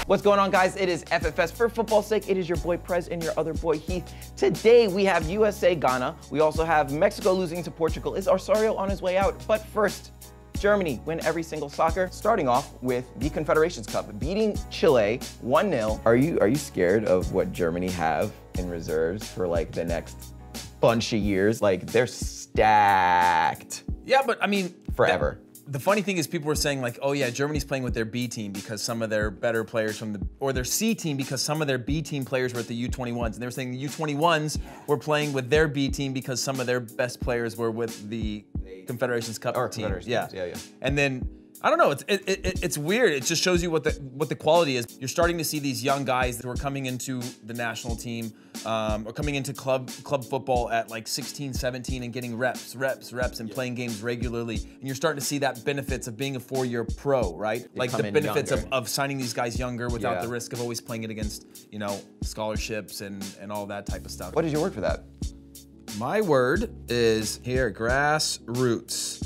What's going on, guys? It is FFS for football's sake. It is your boy Prez and your other boy Heath. Today we have USA Ghana. We also have Mexico losing to Portugal. Is Osorio on his way out? But first, Germany win every single soccer. Starting off with the Confederations Cup, beating Chile 1-0. Are you scared of what Germany have in reserves for like the next bunch of years? Like, they're stacked. Yeah, but I mean, forever. The funny thing is people were saying like, oh yeah, Germany's playing with their B team because some of their better players or their C team because some of their B team players were at the U21s. And they were saying the U21s were playing with their B team because some of their best players were with the Confederations Cup team. Yeah. And then, I don't know, it's weird. It just shows you what the quality is. You're starting to see these young guys who are coming into the national team, or coming into club football at like 16, 17 and getting reps and playing games regularly. And you're starting to see that benefits of being a 4-year pro, right? Like the benefits of signing these guys younger without the risk of always playing it against, you know, scholarships and all that type of stuff. What is your word for that? My word is here, grassroots.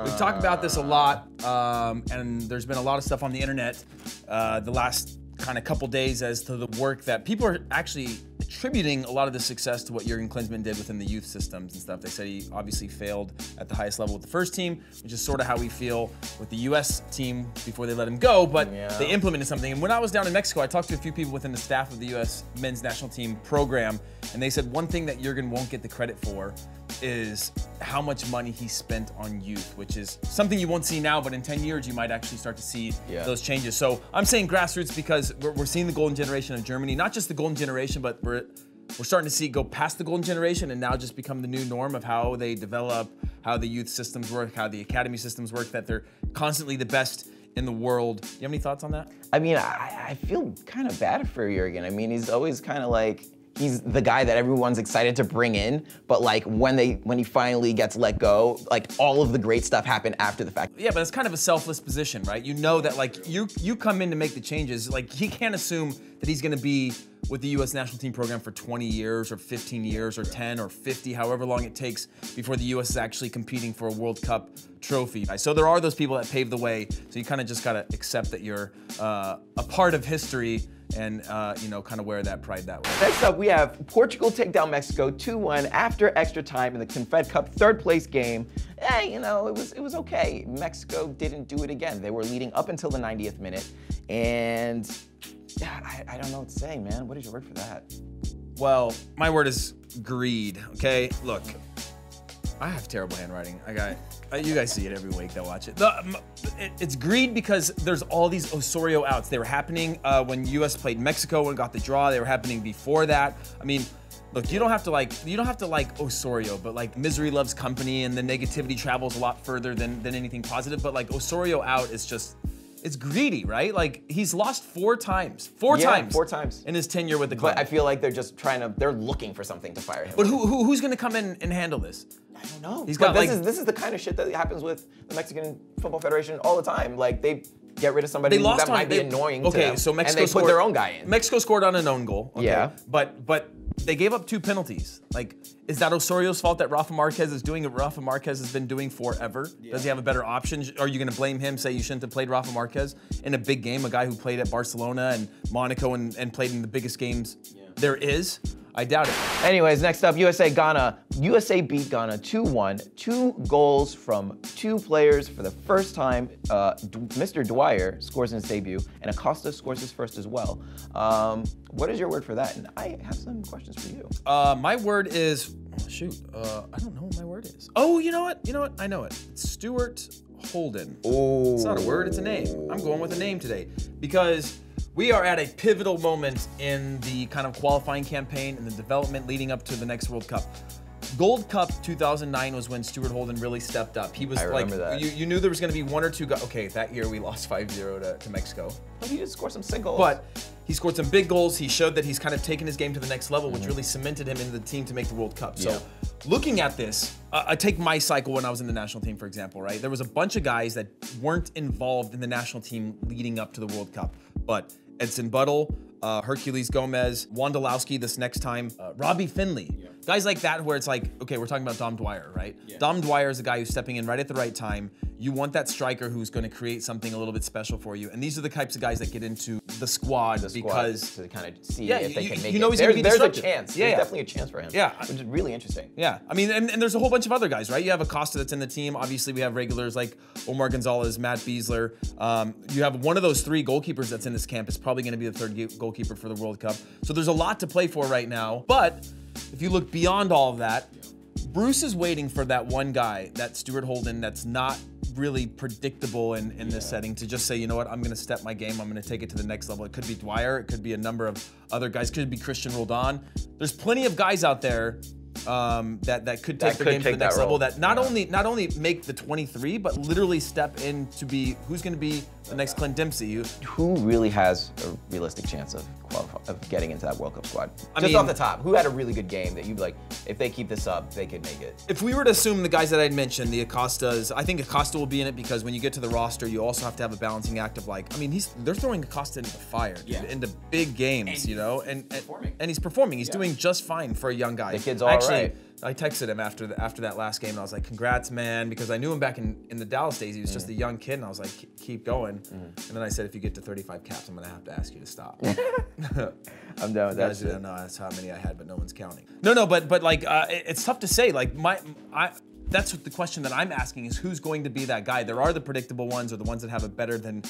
We've talked about this a lot, and there's been a lot of stuff on the internet the last kind of couple days as to the work that people are actually attributing a lot of the success to what Jurgen Klinsmann did within the youth systems and stuff. They said he obviously failed at the highest level with the first team, which is sort of how we feel with the US team before they let him go, but they implemented something. And when I was down in Mexico, I talked to a few people within the staff of the US men's national team program, and they said one thing that Jurgen won't get the credit for is how much money he spent on youth, which is something you won't see now, but in 10 years you might actually start to see those changes. So I'm saying grassroots because we're seeing the golden generation of Germany, not just the golden generation, but we're starting to see it go past the golden generation and now just become the new norm of how they develop, how the youth systems work, how the academy systems work, that they're constantly the best in the world. Do you have any thoughts on that? I mean, I feel kind of bad for Jurgen. I mean, he's always kind of like, he's the guy that everyone's excited to bring in, but like when he finally gets let go, like all of the great stuff happened after the fact. Yeah, but it's kind of a selfless position, right? You know that like you come in to make the changes. Like he can't assume that he's gonna be with the US national team program for 20 years or 15 years or 10 or 50, however long it takes before the US is actually competing for a World Cup trophy. So there are those people that pave the way, so you kind of just gotta accept that you're a part of history and you know, kind of wear that pride that way. Next up, we have Portugal take down Mexico 2-1 after extra time in the Confed Cup third place game. You know, it was okay. Mexico didn't do it again. They were leading up until the 90th minute, and yeah, I don't know what to say, man. What is your word for that? Well, my word is greed, okay? Look, I have terrible handwriting. You guys see it every week that watch it. It's greed because there's all these Osorio outs. They were happening when US played Mexico and got the draw. They were happening before that. I mean, look, you don't have to like Osorio, but like misery loves company and the negativity travels a lot further than anything positive. But like Osorio out is just, it's greedy, right? Like he's lost 4 times. Four times in his tenure with the club. But I feel like they're just they're looking for something to fire him. But who's gonna come in and handle this? I don't know. This is the kind of shit that happens with the Mexican Football Federation all the time. Like they get rid of somebody that might be annoying to them, so Mexico and they put their own guy in. Mexico scored on an own goal. Okay? Yeah. But they gave up 2 penalties. Like, is that Osorio's fault that Rafa Marquez is doing what Rafa Marquez has been doing forever? Yeah. Does he have a better option? Are you gonna blame him, say you shouldn't have played Rafa Marquez in a big game, a guy who played at Barcelona and Monaco and played in the biggest games there is? I doubt it. Anyways, next up, USA Ghana. USA beat Ghana 2-1. 2 goals from 2 players for the first time. Mr. Dwyer scores in his debut, and Acosta scores his first as well. What is your word for that? And I have some questions for you. My word is, I don't know what my word is. Oh, you know what? I know it. It's Stuart Holden. Oh. It's not a word, it's a name. I'm going with a name today because we are at a pivotal moment in the kind of qualifying campaign and the development leading up to the next World Cup. Gold Cup 2009 was when Stuart Holden really stepped up. He was like, you knew there was going to be 1 or 2 guys. Okay, that year we lost 5-0 to Mexico. But he did score some singles. But he scored some big goals. He showed that he's kind of taken his game to the next level, which really cemented him in the team to make the World Cup. So looking at this, I take my cycle when I was in the national team, for example, right? There was a bunch of guys that weren't involved in the national team leading up to the World Cup. But Edson Buttle, Hercules Gomez, Wondolowski this next time, Robbie Finley. Guys like that where it's like, okay, we're talking about Dom Dwyer, right? Yeah. Dom Dwyer is a guy who's stepping in right at the right time. You want that striker who's going to create something a little bit special for you. And these are the types of guys that get into the squad because to kind of see Yeah, if they can make you know it. he's gonna be There's a disruptive. chance. Yeah, There's yeah. definitely a chance for him. Yeah. Which is really interesting. Yeah, I mean, and there's a whole bunch of other guys, right? You have Acosta that's in the team. Obviously, we have regulars like Omar Gonzalez, Matt Beasler. You have one of those three goalkeepers that's in this camp is probably going to be the third goalkeeper for the World Cup. So there's a lot to play for right now. But if you look beyond all of that, Bruce is waiting for that one guy, that Stuart Holden, that's not really predictable in this setting, to just say, you know what, I'm going to step my game. I'm going to take it to the next level. It could be Dwyer. It could be a number of other guys. It could be Christian Roldan. There's plenty of guys out there that could take their game to the next level, that not only make the 23, but literally step in to be who's going to be the next Clint Dempsey. Who really has a realistic chance of getting into that World Cup squad? I Just mean, off the top, who had a really good game that you'd be like, if they keep this up, they could make it? If we were to assume the guys that I'd mentioned, the Acostas, I think Acosta will be in it because when you get to the roster, you also have to have a balancing act of like, I mean, they're throwing Acosta into the fire, dude, into big games, and you know, and he's performing. He's doing just fine for a young guy. The kid's all right. I texted him after that last game and I was like, congrats, man, because I knew him back in the Dallas days. He was just a young kid and I was like, keep going. And then I said, if you get to 35 caps, I'm gonna have to ask you to stop. I'm down with that. Guys don't know that's how many I had, but no one's counting. No, but like, it's tough to say. Like that's what the question that I'm asking is, who's going to be that guy? There are the predictable ones, or the ones that have a better than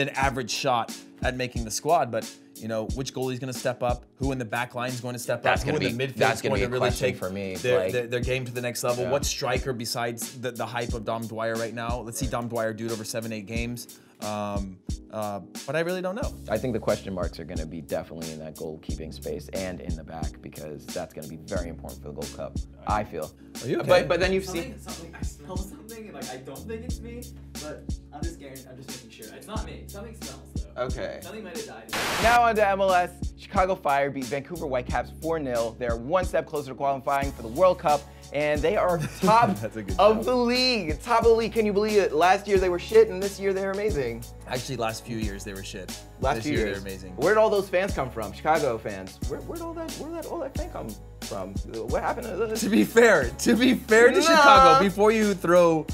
average shot at making the squad, but you know, which goalie's going to step up, who in the back line is going to step up, who in the midfield is going to really take for me, their game to the next level. What striker besides the hype of Dom Dwyer right now? Let's see Dom Dwyer do it over 7-8 games. But I really don't know. I think the question marks are going to be definitely in that goalkeeping space and in the back, because that's going to be very important for the Gold Cup, I feel. Are you okay? But then you've seen... Something, I smell something, and like, I don't think it's me, but I'm just making sure. It's not me. Something smells, though. Okay. Something might have died. Now on to MLS. Chicago Fire beat Vancouver Whitecaps 4-0. They're one step closer to qualifying for the World Cup, and they are top of the league. Top of the league. Can you believe it? Last year they were shit, and this year they're amazing. Actually, last few years they were shit. Last few years they're amazing. Where'd all those fans come from? Chicago fans. Where'd all that fan come from? What happened to this? To be fair to Chicago, before you throw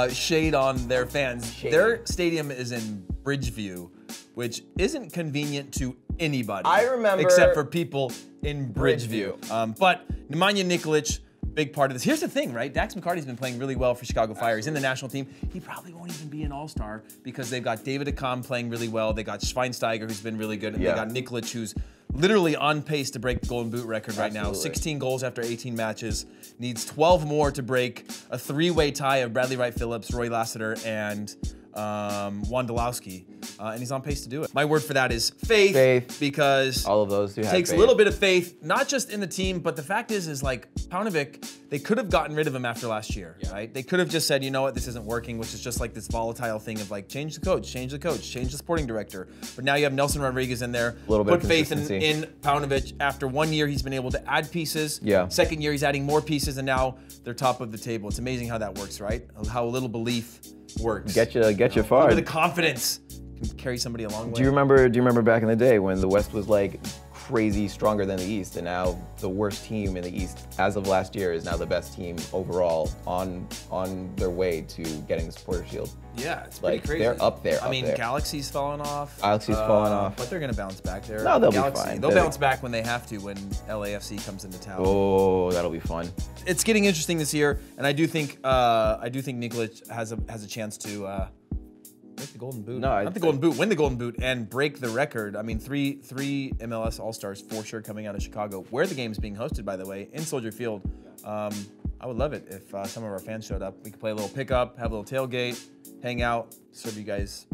shade on their fans, their stadium is in Bridgeview, which isn't convenient to anybody. I remember, except for people in Bridgeview. But Nemanja Nikolic, big part of this. Here's the thing, right? Dax McCarty's been playing really well for Chicago Fire. He's in the national team. He probably won't even be an all-star because they've got David Acom playing really well. They got Schweinsteiger, who's been really good, and they got Nikolic, who's literally on pace to break the Golden Boot record right now. 16 goals after 18 matches. Needs 12 more to break a three-way tie of Bradley Wright Phillips, Roy Lassiter, and Wondolowski, and he's on pace to do it. My word for that is faith. Because all of those do have takes faith. a little bit of faith, not just in the team, but the fact is like Paunovic, they could have gotten rid of him after last year, right? They could have just said, you know what, this isn't working, which is just like this volatile thing of like, change the coach, change the sporting director. But now you have Nelson Rodriguez in there. A little bit put of faith in consistency. Paunovic. After 1 year, he's been able to add pieces. Second year, he's adding more pieces, and now they're top of the table. It's amazing how that works, right? How a little belief works. Get you far. A little bit of confidence can carry somebody a long way. Do you remember back in the day when the West was like crazy stronger than the East, and now the worst team in the East as of last year is now the best team overall on their way to getting the Supporters Shield? Yeah, it's pretty crazy. They're up there. I mean, Galaxy's fallen off. Galaxy's fallen off. But they're gonna bounce back. No, they'll be fine. They'll bounce back when they have to, when LAFC comes into town. Oh, that'll be fun. It's getting interesting this year, and I do think Nikolic has a chance to break the Golden Boot. Not the Golden Boot, win the Golden Boot, and break the record. I mean, three MLS All-Stars for sure coming out of Chicago, where the game's being hosted, by the way, in Soldier Field. I would love it if some of our fans showed up. We could play a little pickup, have a little tailgate, hang out, serve you guys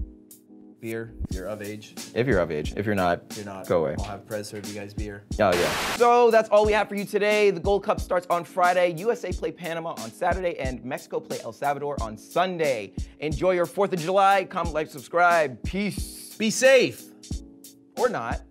beer if you're of age. If you're of age. If you're not, go away. I'll have Prez serve you guys beer. Oh, yeah. So that's all we have for you today. The Gold Cup starts on Friday. USA play Panama on Saturday, and Mexico play El Salvador on Sunday. Enjoy your 4th of July. Comment, like, subscribe. Peace. Be safe. Or not.